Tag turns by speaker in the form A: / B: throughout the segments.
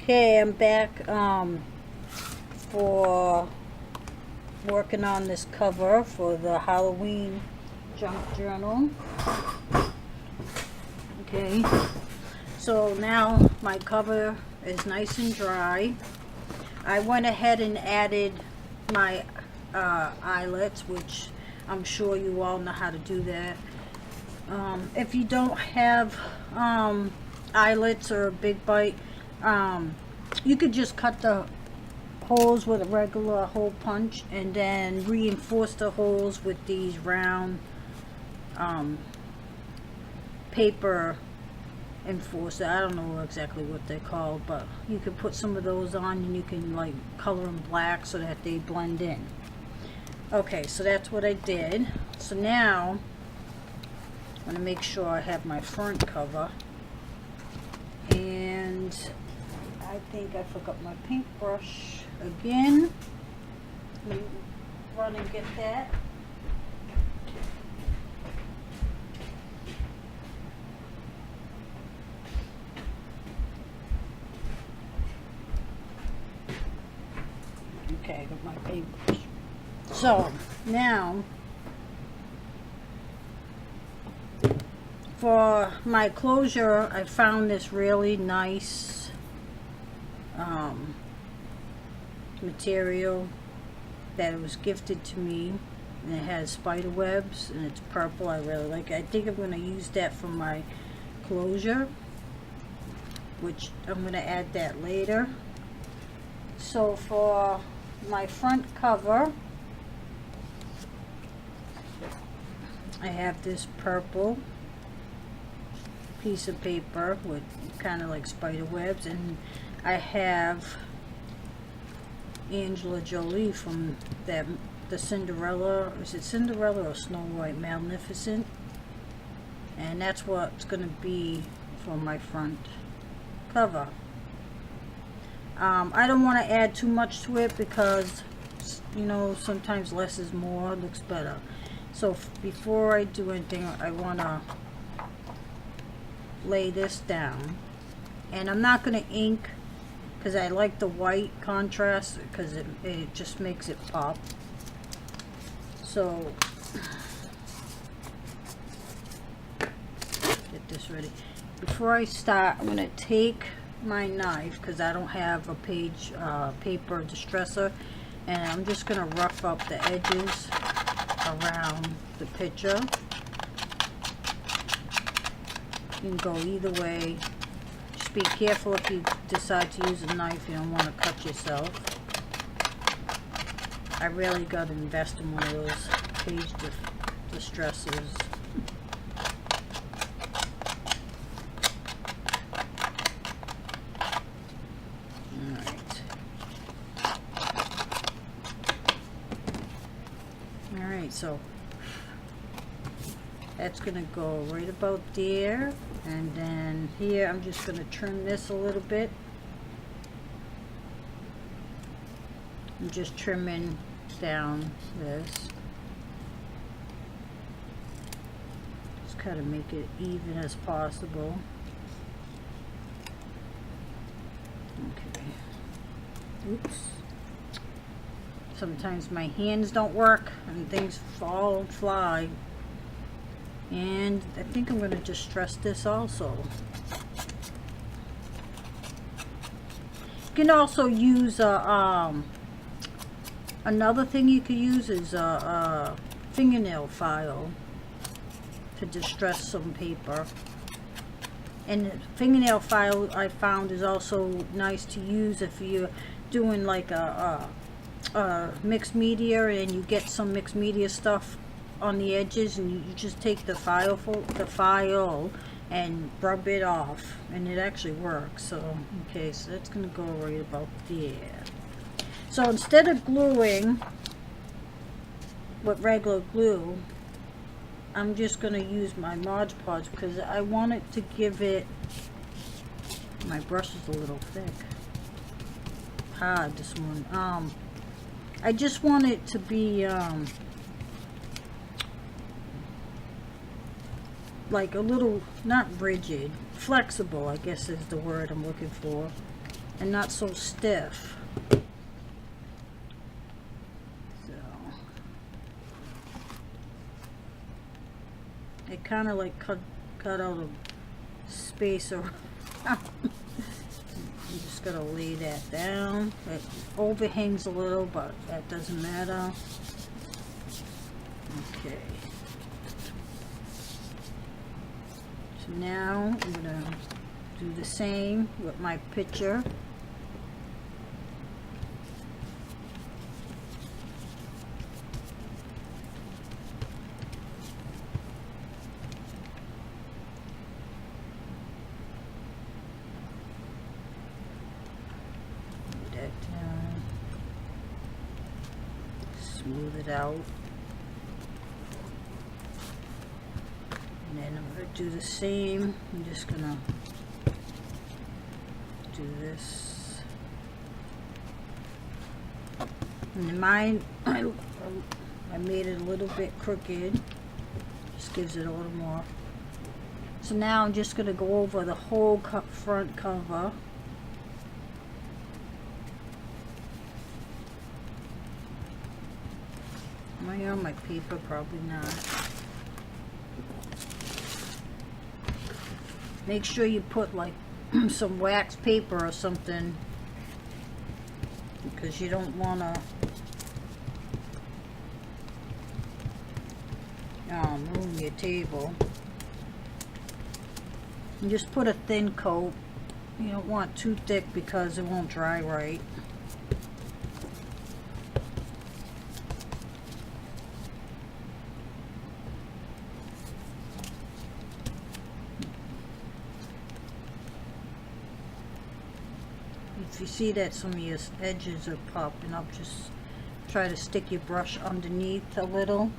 A: Okay, I'm back for working on this cover for the Halloween junk journal. Okay, so now my cover is nice and dry. I went ahead and added my eyelets, which I'm sure you all know how to do that. If you don't have eyelets or a big bite, you could just cut the holes with a regular hole punch and then reinforce the holes with these round paper enforcer. I don't know exactly what they're called, but you can put some of those on and you can like color them black so that they blend in. Okay, so that's what I did. So now I'm going to make sure I have my front cover, and I think I forgot my paintbrush again. Let me run and get that. Okay, I got my paintbrush. So now for my closure, I found this really nice material that was gifted to me, and it has spider webs and it's purple. I really like it. I think I'm going to use that for my closure, which I'm going to add that later. So for my front cover, I have this purple piece of paper with kind of like spider webs, and I have Angela Jolie from the Cinderella, is it Cinderella or Snow White, Magnificent, and that's what's going to be for my front cover. I don't want to add too much to it because, you know, sometimes less is more, looks better. So before I do anything, I want to lay this down, and I'm not going to ink because I like the white contrast because it just makes it pop. So get this ready. Before I start, I'm going to take my knife because I don't have a page paper distresser, and I'm just going to rough up the edges around the picture. You can go either way. Just be careful if you decide to use a knife. You don't want to cut yourself. I really got to invest in one of those page distressors. Alright, so that's going to go right about there, and then here I'm just going to trim this a little bit. I'm just trimming down this. Just kind of make it even as possible. Okay. Oops. Sometimes my hands don't work and things fall and fly. And I think I'm going to distress this also. You can also use another thing you could use is a fingernail file to distress some paper. And the fingernail file I found is also nice to use if you're doing like a mixed media and you get some mixed media stuff on the edges, and you just take the file and rub it off, and it actually works. So okay, so that's gonna go right about there. So instead of gluing with regular glue, I'm just gonna use my Mod Podge because I want it to give it, my brush is a little thick, hard this one. I just want it to be like a little, not rigid, flexible, I guess is the word I'm looking for. and not so stiff. So it kind of like cut out a space around. I'm just gonna lay that down. It overhangs a little, but that doesn't matter. Okay. So now I'm gonna do the same with my picture. Smooth it out, and then I'm going to do the same. I'm just going to do this, and then mine I made it a little bit crooked, just gives it a little more. So now I'm just going to go over the whole front cover. Am I on my paper? Probably not. Make sure you put like some wax paper or something, because you don't want to ruin your table. And just put a thin coat. You don't want too thick because it won't dry right. If you see that some of your edges are popping up, just try to stick your brush underneath a little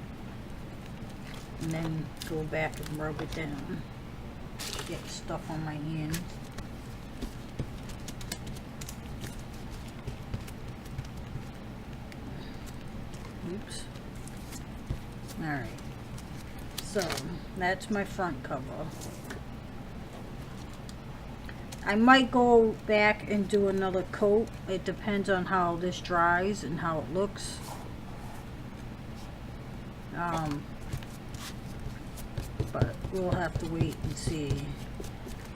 A: and then go back and rub it down. Get stuff on my hand. Oops. Alright. So, that's my front cover. I might go back and do another coat. It depends on how this dries and how it looks. But we'll have to wait and see.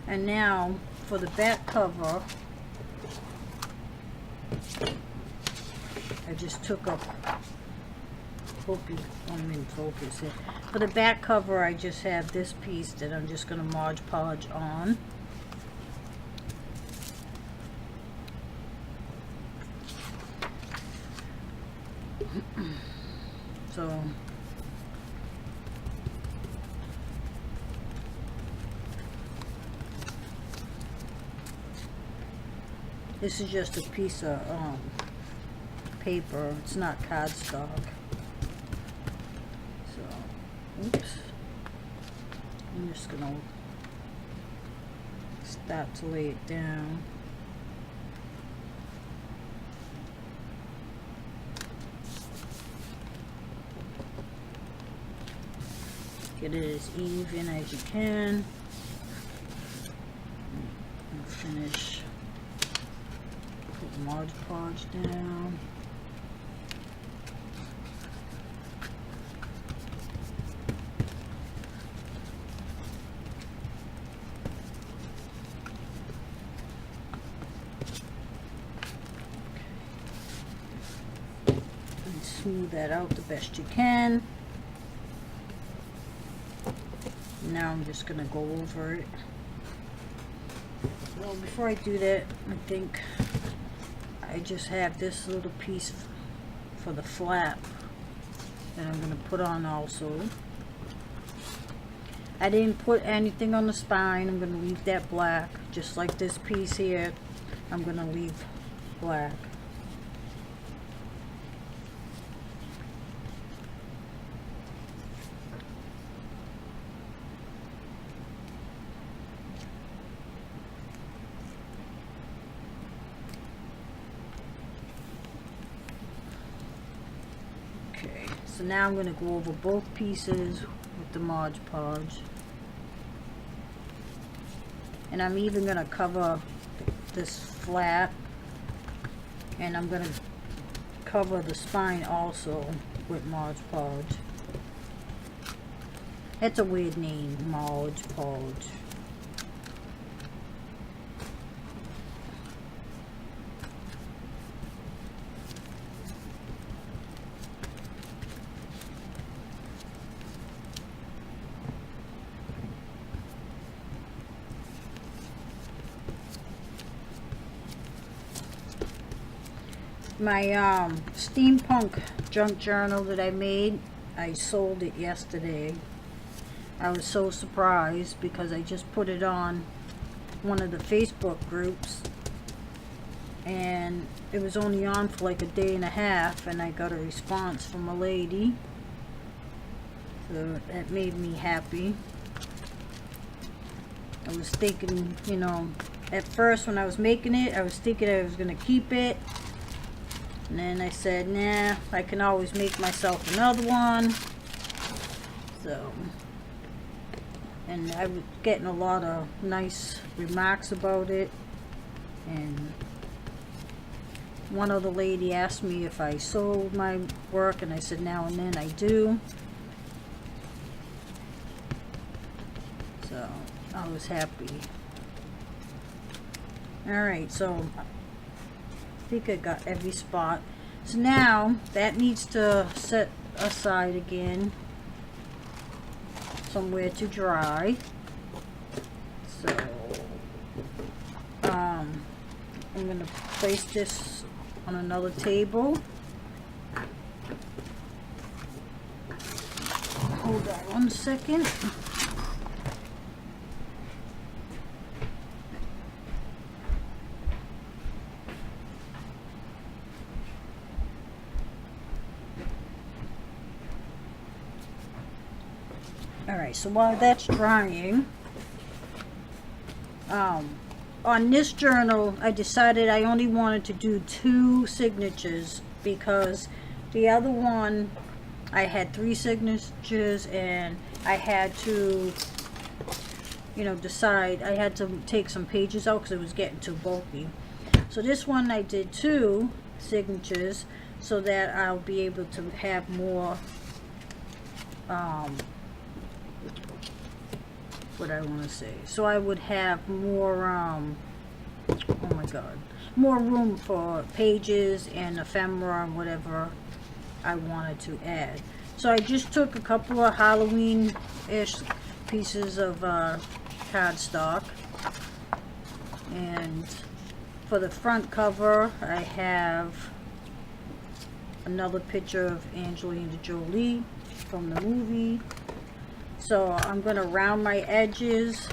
A: And now for the back cover, I just took up, hope you, I'm in focus here. For the back cover, I just have this piece that I'm just going to Mod Podge on. So this is just a piece of paper. It's not cardstock. So, oops. I'm just gonna start to lay it down. Get it as even as you can. And finish. Put Mod Podge down. And smooth that out the best you can. Now I'm just gonna go over it. Well, before I do that, I think I just have this little piece for the flap that I'm gonna put on also. I didn't put anything on the spine. I'm gonna leave that black, just like this piece here. I'm gonna leave black. So now I'm going to go over both pieces with the Mod Podge. And I'm even going to cover this flat, and I'm gonna cover the spine also with Mod Podge. It's a weird name, Mod Podge. My steampunk junk journal that I made, I sold it yesterday. I was so surprised because I just put it on one of the Facebook groups, and it was only on for like a day and a half, and I got a response from a lady, so that made me happy. I was thinking, you know, at first when I was making it, I was thinking I was gonna keep it. And then I said, nah, I can always make myself another one. So, and I was getting a lot of nice remarks about it. And one other lady asked me if I sold my work, and I said now and then I do. So, I was happy. Alright, so I think I got every spot. So now that needs to set aside again somewhere to dry. So I'm gonna place this on another table. Hold on one second. Alright, so while that's drying, on this journal, I decided I only wanted to do 2 signatures because the other one, I had 3 signatures, and I had to, you know, decide. I had to take some pages out because it was getting too bulky. So this one I did 2 signatures so that I'll be able to have more, what I want to say. So I would have more, oh my god, more room for pages and ephemera and whatever I wanted to add. So I just took a couple of Halloween-ish pieces of cardstock, and for the front cover I have another picture of Angelina Jolie from the movie. So I'm going to round my edges.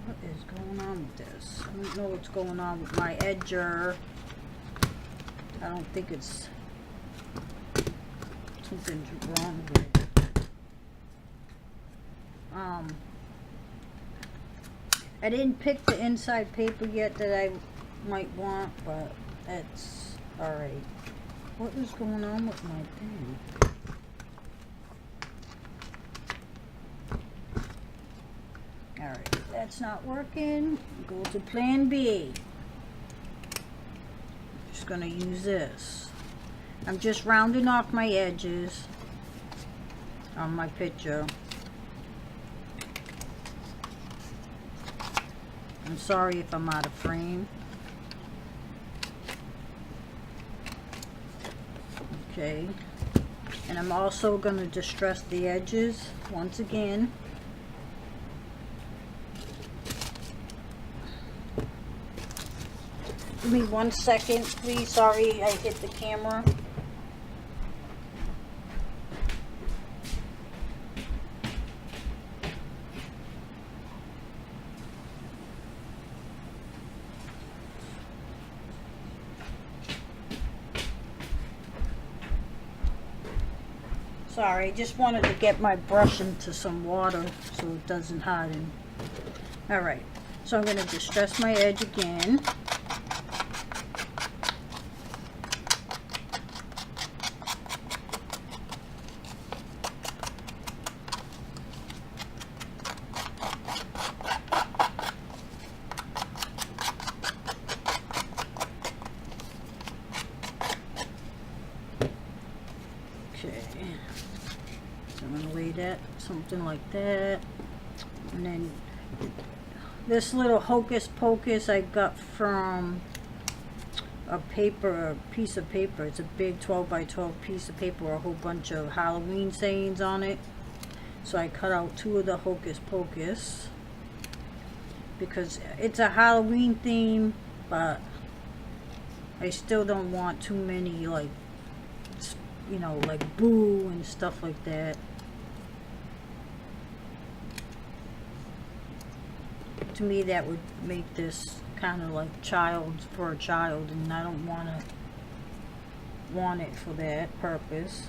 A: What is going on with this? I don't know what's going on with my edger. I don't think it's something's wrong with it. I didn't pick the inside paper yet that I might want, but that's alright. What is going on with my thing? Alright, that's not working. Go to plan B. Just gonna use this. I'm just rounding off my edges on my picture. I'm sorry if I'm out of frame. Okay, and I'm also going to distress the edges once again. Give me 1 second, please. Sorry, I hit the camera. Sorry, just wanted to get my brush into some water so it doesn't harden. Alright, so I'm going to distress my edge again. Okay, so I'm gonna lay that something like that, and then this little hocus pocus I got from a piece of paper. It's a big 12 by 12 piece of paper with a whole bunch of Halloween sayings on it. So I cut out 2 of the hocus pocus because it's a Halloween theme, but I still don't want too many, like, you know, like boo and stuff like that. To me, that would make this kind of like child for a child, and I don't want it for that purpose.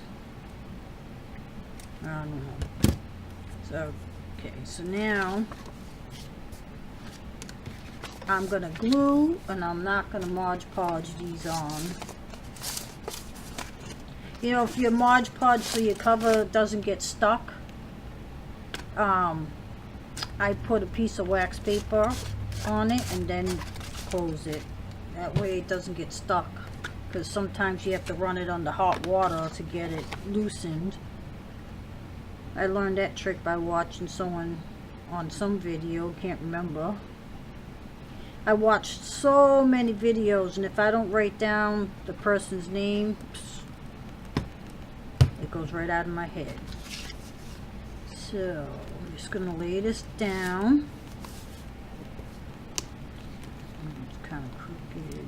A: I don't know. So, okay, so now I'm gonna glue, and I'm not gonna Mod Podge these on. You know, if your Mod Podge so your cover doesn't get stuck, I put a piece of wax paper on it and then close it. That way it doesn't get stuck, because sometimes you have to run it under hot water to get it loosened. I learned that trick by watching someone on some video, can't remember. I watched so many videos, and if I don't write down the person's name, it goes right out of my head. So I'm just gonna lay this down. It's kind of crooked.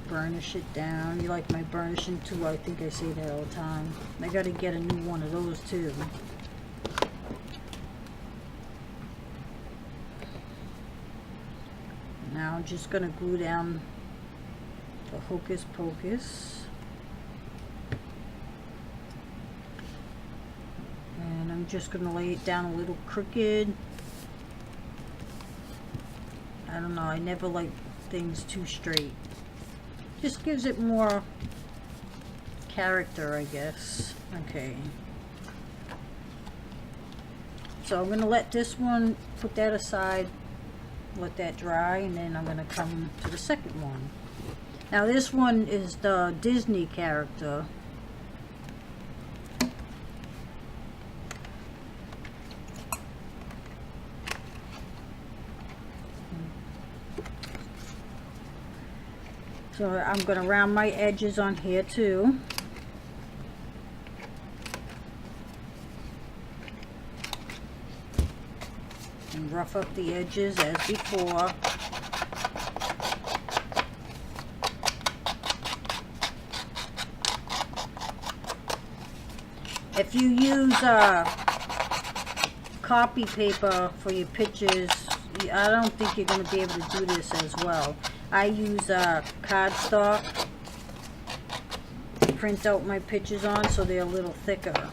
A: Burnish it down. You like my burnishing too? I think I say that all the time. I gotta get a new one of those too. Now I'm just gonna glue down the hocus pocus. And I'm just gonna lay it down a little crooked. I don't know, I never like things too straight. Just gives it more character, I guess. Okay. So I'm gonna let this one, put that aside, let that dry, and then I'm gonna come to the second one. Now this one is the Disney character. So I'm going to round my edges on here too. And rough up the edges as before. If you use copy paper for your pictures, I don't think you're going to be able to do this as well. I use cardstock to print out my pictures on, so they're a little thicker.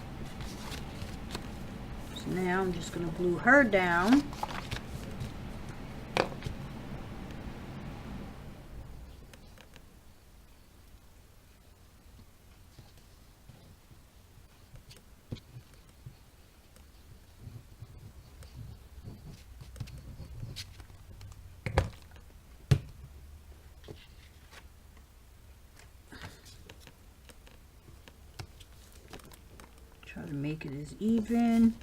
A: So now I'm just going to glue her down. Try to make it as even,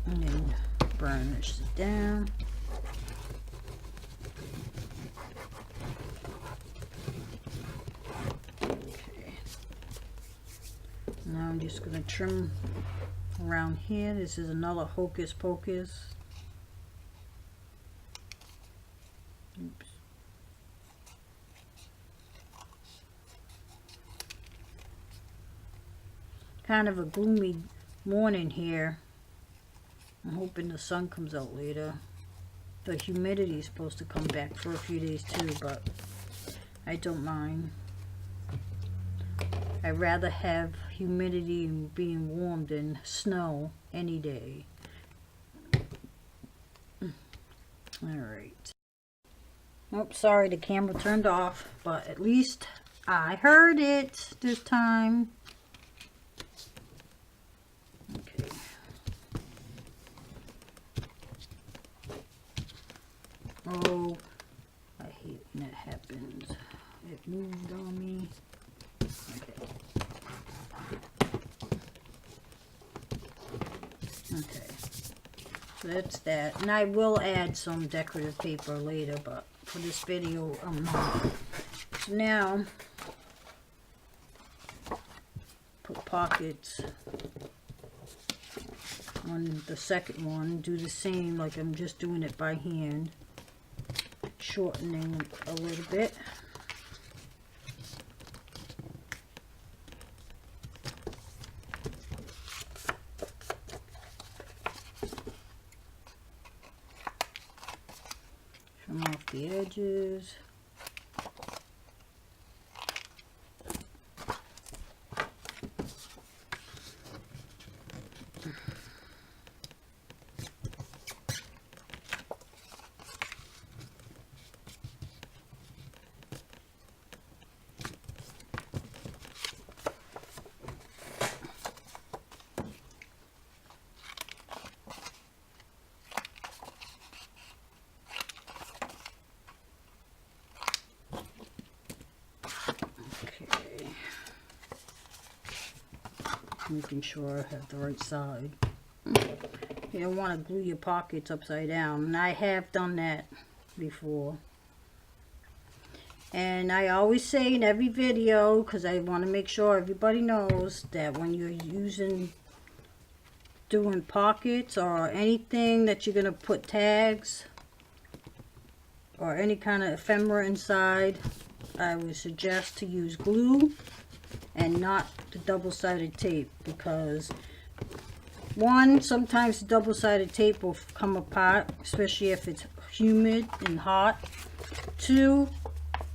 A: and then burnish it down. Okay. Now I'm just going to trim around here. This is another hocus pocus. Oops. Kind of a gloomy morning here. I'm hoping the sun comes out later. The humidity is supposed to come back for a few days too, but I don't mind. I'd rather have humidity and being warm than snow any day. Alright. Oops, sorry, the camera turned off, but at least I heard it this time. Okay, Oh, I hate when that happens. It moved on me. Okay. Okay. So that's that. And I will add some decorative paper later, but for this video, I'm not. So now, put pockets on the second one. Do the same, like I'm just doing it by hand. Shortening a little bit. Trim off the edges. Making sure I have the right side. You don't want to glue your pockets upside down, and I have done that before. And I always say in every video, because I want to make sure everybody knows that when you're doing pockets or anything that you're going to put tags or any kind of ephemera inside, I would suggest to use glue and not the double-sided tape, because one, sometimes the double-sided tape will come apart, especially if it's humid and hot. Two,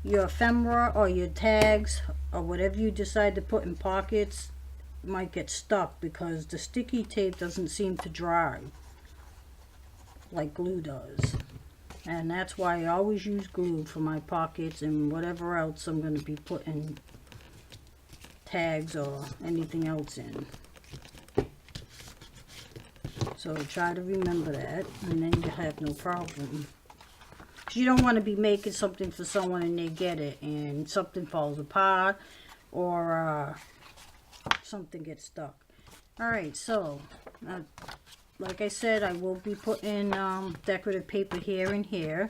A: your ephemera or your tags or whatever you decide to put in pockets might get stuck because the sticky tape doesn't seem to dry like glue does. And that's why I always use glue for my pockets and whatever else I'm going to be putting tags or anything else in. So try to remember that, and then you'll have no problem. Because you don't want to be making something for someone and they get it and something falls apart or something gets stuck. Alright, so like I said, I will be putting decorative paper here and here,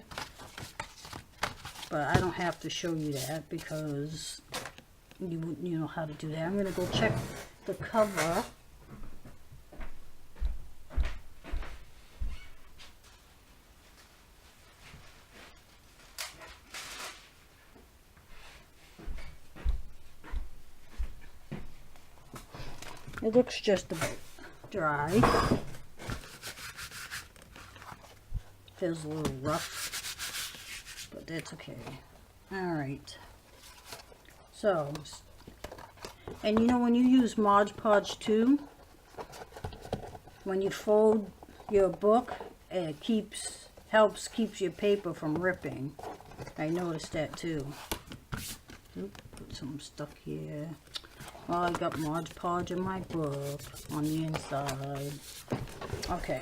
A: but I don't have to show you that because you know how to do that. I'm going to go check the cover. It looks just about dry. Feels a little rough, but that's okay. Alright. So, and you know, when you use Mod Podge too, when you fold your book, it keeps your paper from ripping. I noticed that too. Oop, put some stuck here. Well, I got Mod Podge in my book on the inside. Okay,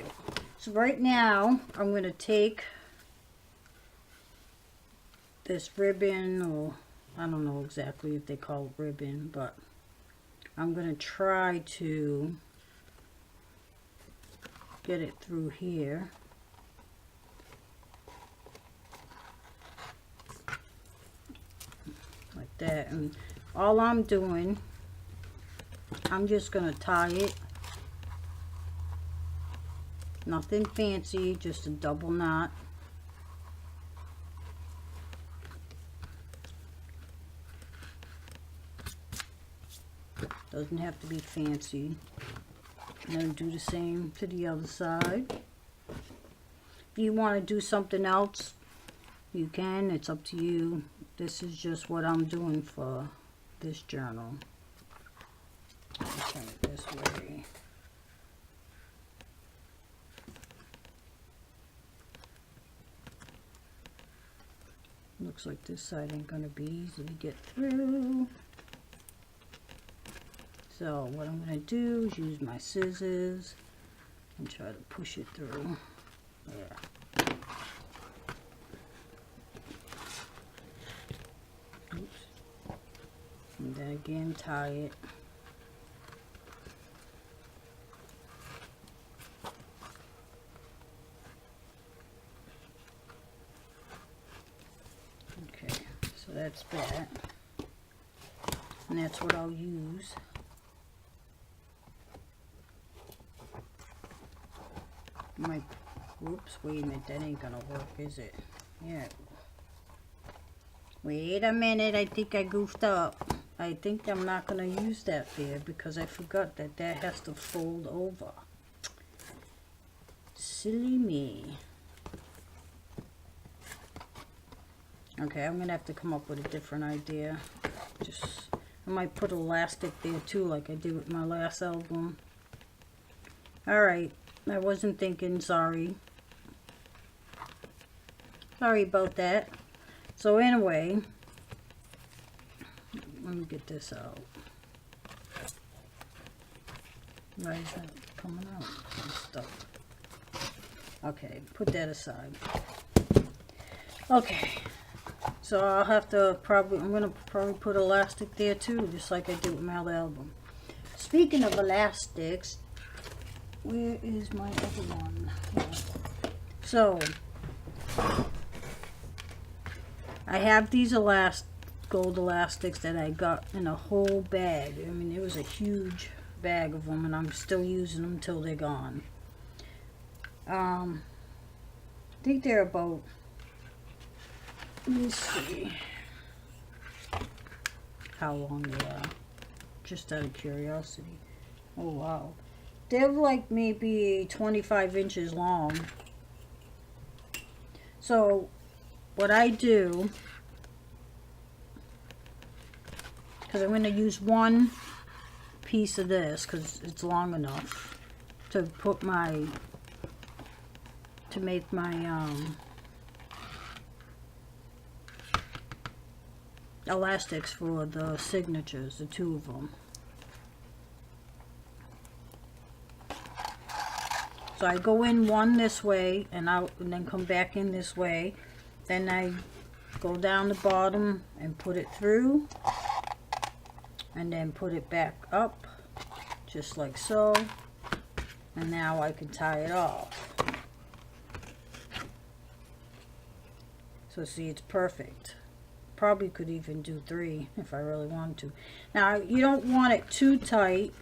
A: so right now I'm going to take this ribbon, or I don't know exactly if they call it ribbon, but I'm going to try to get it through here. Like that. And all I'm doing, I'm just going to tie it. Nothing fancy, just a double knot. Doesn't have to be fancy. And then do the same to the other side. If you want to do something else, you can. It's up to you. This is just what I'm doing for this journal. Let me turn it this way. Looks like this side ain't going to be easy to get through. So what I'm going to do is use my scissors and try to push it through. Yeah. again tie it. Okay, so that's that. And that's what I'll use. Whoops, wait a minute, that ain't gonna work, is it? Yeah. Wait a minute, I think I goofed up. I think I'm not gonna use that there because I forgot that that has to fold over. Silly me. Okay, I'm gonna have to come up with a different idea. I might put elastic there too, like I did with my last album. Alright, I wasn't thinking, sorry. Sorry about that. So anyway, let me get this out. Why is that coming out? I'm stuck. Okay, put that aside. Okay, so I'll have to I'm gonna probably put elastic there too, just like I did with my other album. Speaking of elastics, where is my other one? Here. So I have these gold elastics that I got in a whole bag. I mean, it was a huge bag of them, and I'm still using them till they're gone. I think they're about, let me see how long they are, just out of curiosity. Oh wow, they're like maybe 25 inches long. So what I do, because I'm going to use one piece of this because it's long enough to put to make my elastics for the signatures, the two of them. So I go in one this way and out, and then come back in this way. Then I go down the bottom and put it through, and then put it back up, just like so. And now I can tie it off. So see, it's perfect. Probably could even do 3 if I really wanted to. Now, you don't want it too tight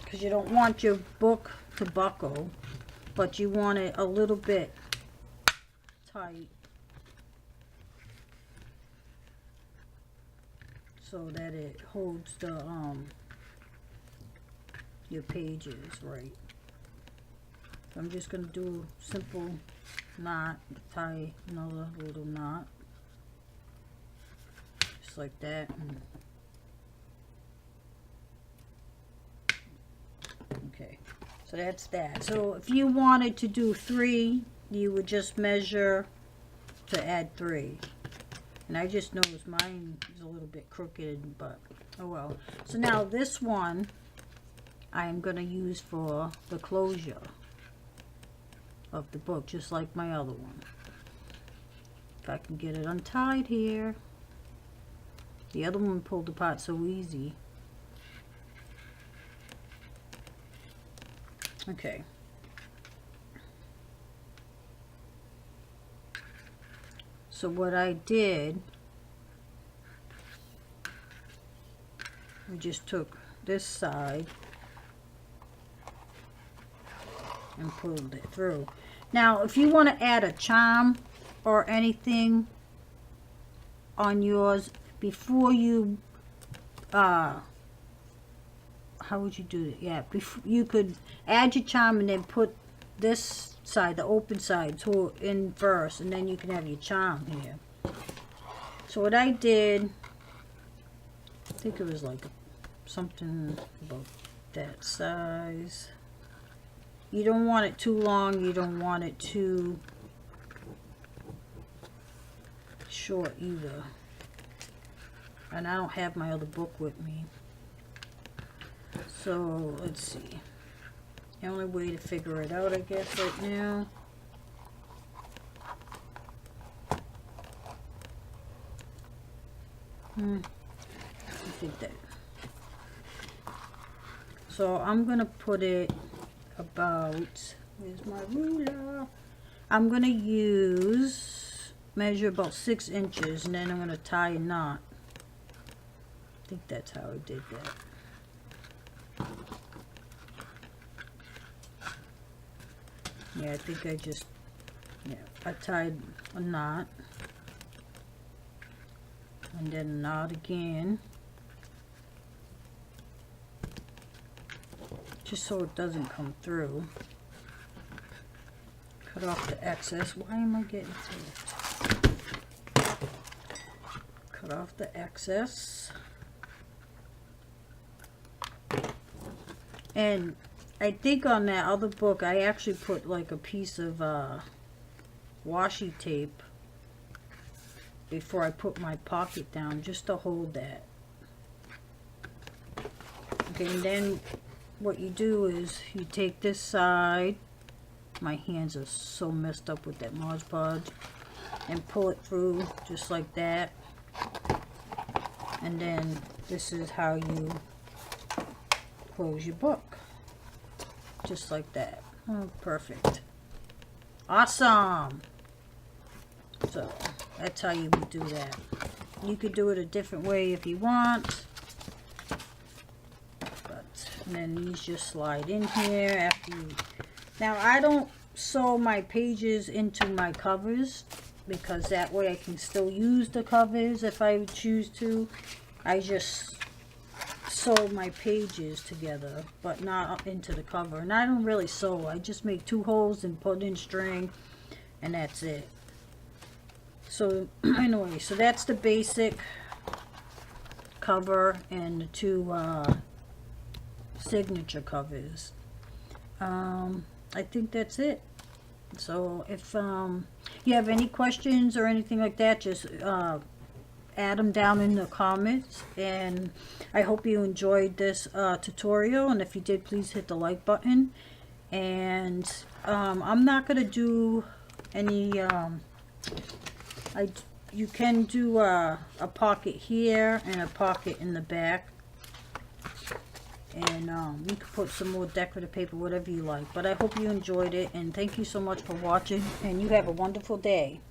A: because you don't want your book to buckle, but you want it a little bit tight so that it holds the your pages right. So I'm just going to do a simple knot, tie another little knot just like that. Okay, so that's that. So if you wanted to do 3, you would just measure to add 3. And I just noticed mine is a little bit crooked, but oh well. So now this one I'm going to use for the closure of the book, just like my other one. If I can get it untied here. The other one pulled apart so easy. Okay. So what I did, I just took this side and pulled it through. Now, if you want to add a charm or anything on yours before you, how would you do it? Yeah, you could add your charm and then put this side, the open side, in first, and then you can have your charm here. So what I did, I think it was like something about that size. You don't want it too long, you don't want it too short either. And I don't have my other book with me. So let's see. The only way to figure it out, I guess, right now. think that. So I'm gonna put it about, where's my ruler? I'm gonna measure about 6 inches, and then I'm gonna tie a knot. I think that's how I did that. Yeah, I think I tied a knot, and then a knot again, just so it doesn't come through. Cut off the excess. Why am I getting to it? Cut off the excess. And I think on that other book I actually put like a piece of washi tape before I put my pocket down, just to hold that. Okay, and then what you do is you take this side, my hands are so messed up with that Mod Podge, and pull it through just like that. And then this is how you close your book, just like that. Oh, perfect. Awesome. So that's how you would do that. You could do it a different way if you want, and then these just slide in here after you. Now I don't sew my pages into my covers, because that way I can still use the covers if I choose to. I just sew my pages together, but not up into the cover. And I don't really sew. I just make 2 holes and put in string, and that's it. So anyway, so that's the basic cover and the 2 signature covers. I think that's it. So if you have any questions or anything like that, just add them down in the comments. And I hope you enjoyed this tutorial, and if you did, please hit the like button. And I'm not gonna do any you can do a pocket here and a pocket in the back, and you can put some more decorative paper, whatever you like. But I hope you enjoyed it, and thank you so much for watching, and you have a wonderful day.